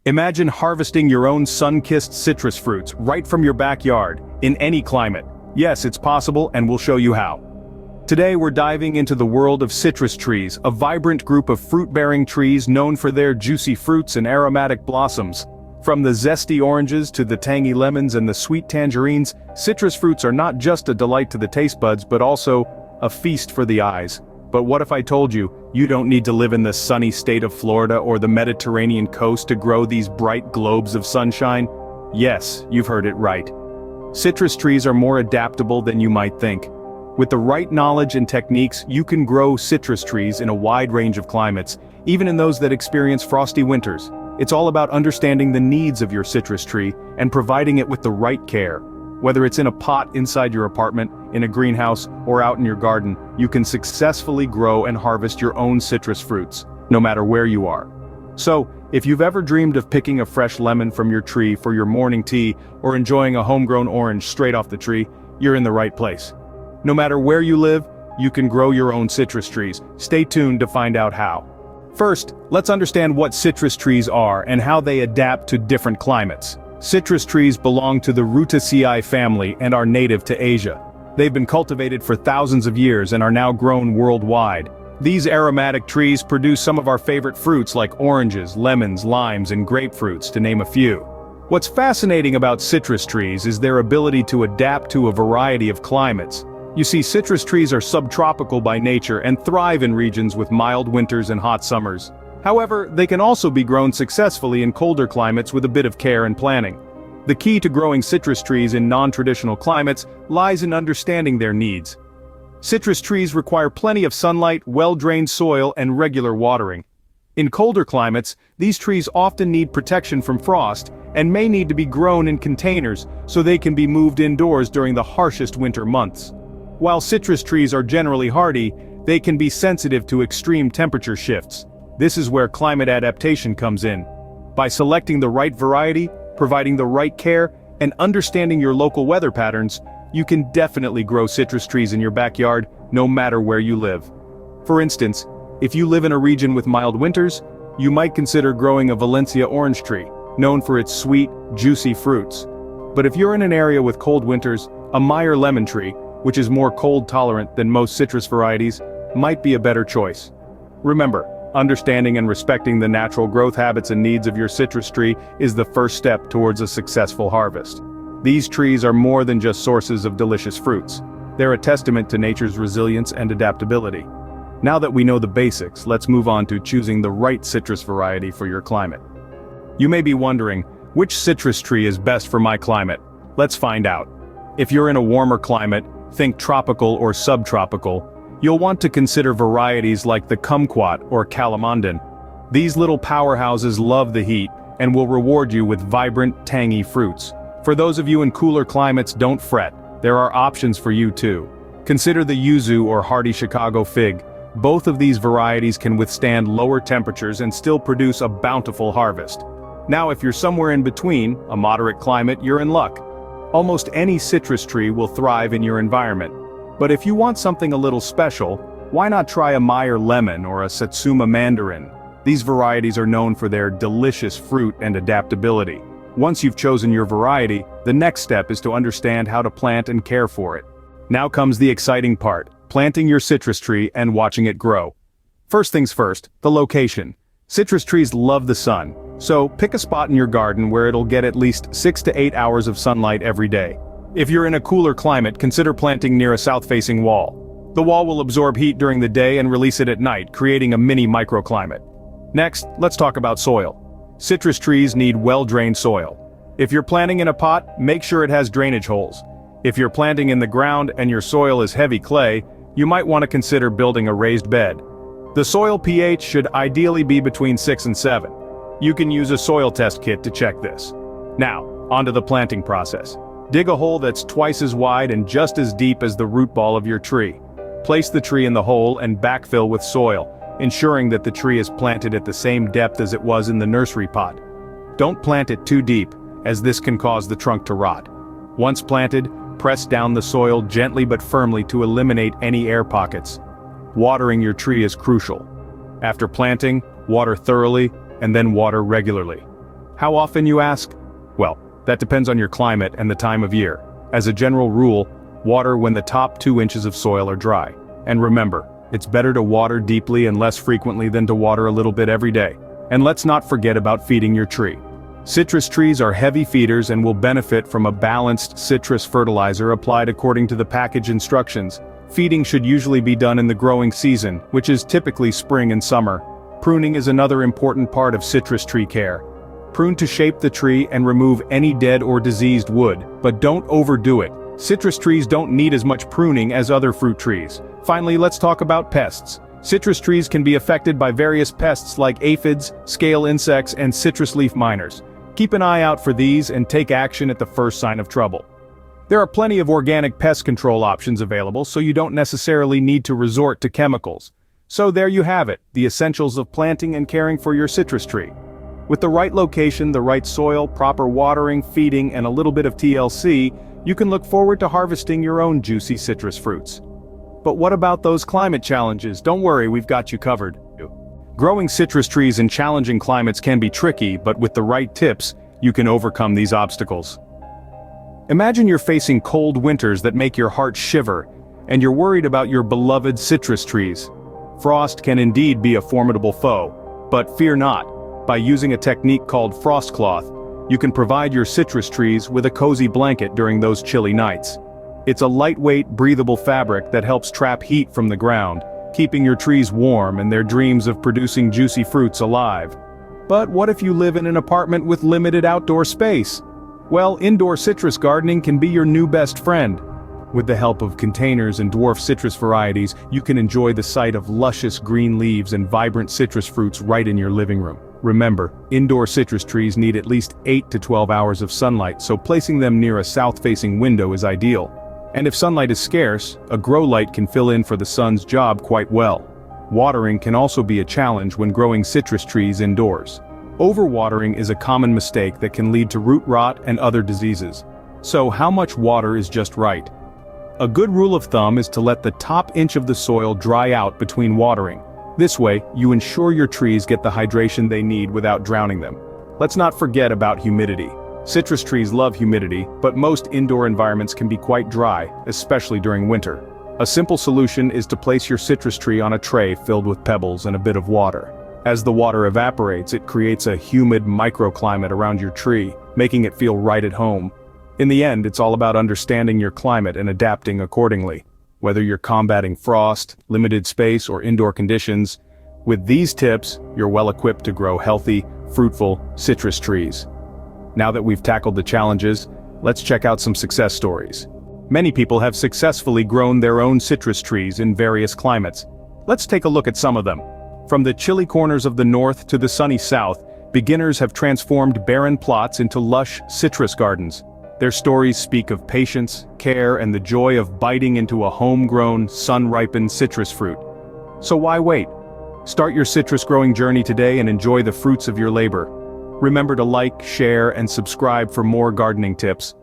Imagine harvesting your own sun-kissed citrus fruits right from your backyard, in any climate. Yes, it's possible, and we'll show you how. Today we're diving into the world of citrus trees, a vibrant group of fruit-bearing trees known for their juicy fruits and aromatic blossoms. From the zesty oranges to the tangy lemons and the sweet tangerines, citrus fruits are not just a delight to the taste buds but also a feast for the eyes. But what if I told you, you don't need to live in the sunny state of Florida or the Mediterranean coast to grow these bright globes of sunshine? Yes, you've heard it right. Citrus trees are more adaptable than you might think. With the right knowledge and techniques, you can grow citrus trees in a wide range of climates, even in those that experience frosty winters. It's all about understanding the needs of your citrus tree and providing it with the right care. Whether it's in a pot inside your apartment, in a greenhouse, or out in your garden, you can successfully grow and harvest your own citrus fruits, no matter where you are. So, if you've ever dreamed of picking a fresh lemon from your tree for your morning tea, or enjoying a homegrown orange straight off the tree, you're in the right place. No matter where you live, you can grow your own citrus trees. Stay tuned to find out how. First, let's understand what citrus trees are and how they adapt to different climates. Citrus trees belong to the Rutaceae family and are native to Asia. They've been cultivated for thousands of years and are now grown worldwide. These aromatic trees produce some of our favorite fruits like oranges, lemons, limes, and grapefruits, to name a few. What's fascinating about citrus trees is their ability to adapt to a variety of climates. You see, citrus trees are subtropical by nature and thrive in regions with mild winters and hot summers. However, they can also be grown successfully in colder climates with a bit of care and planning. The key to growing citrus trees in non-traditional climates lies in understanding their needs. Citrus trees require plenty of sunlight, well-drained soil, and regular watering. In colder climates, these trees often need protection from frost and may need to be grown in containers so they can be moved indoors during the harshest winter months. While citrus trees are generally hardy, they can be sensitive to extreme temperature shifts. This is where climate adaptation comes in. By selecting the right variety, providing the right care, and understanding your local weather patterns, you can definitely grow citrus trees in your backyard, no matter where you live. For instance, if you live in a region with mild winters, you might consider growing a Valencia orange tree, known for its sweet, juicy fruits. But if you're in an area with cold winters, a Meyer lemon tree, which is more cold-tolerant than most citrus varieties, might be a better choice. Remember, understanding and respecting the natural growth habits and needs of your citrus tree is the first step towards a successful harvest. These trees are more than just sources of delicious fruits. They're a testament to nature's resilience and adaptability. Now that we know the basics, let's move on to choosing the right citrus variety for your climate. You may be wondering, which citrus tree is best for my climate? Let's find out. If you're in a warmer climate, think tropical or subtropical, you'll want to consider varieties like the kumquat or calamandan. These little powerhouses love the heat and will reward you with vibrant, tangy fruits. For those of you in cooler climates, don't fret, there are options for you too. Consider the yuzu or hardy Chicago fig. Both of these varieties can withstand lower temperatures and still produce a bountiful harvest. Now if you're somewhere in between, a moderate climate, you're in luck. Almost any citrus tree will thrive in your environment. But if you want something a little special, why not try a Meyer lemon or a Satsuma mandarin? These varieties are known for their delicious fruit and adaptability. Once you've chosen your variety, the next step is to understand how to plant and care for it. Now comes the exciting part, planting your citrus tree and watching it grow. First things first, the location. Citrus trees love the sun, so pick a spot in your garden where it'll get at least 6 to 8 hours of sunlight every day. If you're in a cooler climate, consider planting near a south-facing wall. The wall will absorb heat during the day and release it at night, creating a mini microclimate. Next, let's talk about soil. Citrus trees need well-drained soil. If you're planting in a pot, make sure it has drainage holes. If you're planting in the ground and your soil is heavy clay, you might want to consider building a raised bed. The soil pH should ideally be between 6 and 7. You can use a soil test kit to check this. Now, onto the planting process. Dig a hole that's twice as wide and just as deep as the root ball of your tree. Place the tree in the hole and backfill with soil, ensuring that the tree is planted at the same depth as it was in the nursery pot. Don't plant it too deep, as this can cause the trunk to rot. Once planted, press down the soil gently but firmly to eliminate any air pockets. Watering your tree is crucial. After planting, water thoroughly, and then water regularly. How often, you ask? Well, that depends on your climate and the time of year. As a general rule, water when the top 2 inches of soil are dry. And remember, it's better to water deeply and less frequently than to water a little bit every day. And let's not forget about feeding your tree. Citrus trees are heavy feeders and will benefit from a balanced citrus fertilizer applied according to the package instructions. Feeding should usually be done in the growing season, which is typically spring and summer. Pruning is another important part of citrus tree care. Prune to shape the tree and remove any dead or diseased wood, but don't overdo it. Citrus trees don't need as much pruning as other fruit trees. Finally, let's talk about pests. Citrus trees can be affected by various pests like aphids, scale insects, and citrus leaf miners. Keep an eye out for these and take action at the first sign of trouble. There are plenty of organic pest control options available, so you don't necessarily need to resort to chemicals. So there you have it, the essentials of planting and caring for your citrus tree. With the right location, the right soil, proper watering, feeding, and a little bit of TLC, you can look forward to harvesting your own juicy citrus fruits. But what about those climate challenges? Don't worry, we've got you covered. Growing citrus trees in challenging climates can be tricky, but with the right tips, you can overcome these obstacles. Imagine you're facing cold winters that make your heart shiver, and you're worried about your beloved citrus trees. Frost can indeed be a formidable foe, but fear not. By using a technique called frost cloth, you can provide your citrus trees with a cozy blanket during those chilly nights. It's a lightweight, breathable fabric that helps trap heat from the ground, keeping your trees warm and their dreams of producing juicy fruits alive. But what if you live in an apartment with limited outdoor space? Well, indoor citrus gardening can be your new best friend. With the help of containers and dwarf citrus varieties, you can enjoy the sight of luscious green leaves and vibrant citrus fruits right in your living room. Remember, indoor citrus trees need at least 8 to 12 hours of sunlight, so placing them near a south-facing window is ideal. And if sunlight is scarce, a grow light can fill in for the sun's job quite well. Watering can also be a challenge when growing citrus trees indoors. Overwatering is a common mistake that can lead to root rot and other diseases. So how much water is just right? A good rule of thumb is to let the top inch of the soil dry out between watering. This way, you ensure your trees get the hydration they need without drowning them. Let's not forget about humidity. Citrus trees love humidity, but most indoor environments can be quite dry, especially during winter. A simple solution is to place your citrus tree on a tray filled with pebbles and a bit of water. As the water evaporates, it creates a humid microclimate around your tree, making it feel right at home. In the end, it's all about understanding your climate and adapting accordingly. Whether you're combating frost, limited space, or indoor conditions, with these tips, you're well equipped to grow healthy, fruitful citrus trees. Now that we've tackled the challenges, let's check out some success stories. Many people have successfully grown their own citrus trees in various climates. Let's take a look at some of them. From the chilly corners of the north to the sunny south, beginners have transformed barren plots into lush citrus gardens. Their stories speak of patience, care, and the joy of biting into a homegrown, sun-ripened citrus fruit. So why wait? Start your citrus growing journey today and enjoy the fruits of your labor. Remember to like, share, and subscribe for more gardening tips.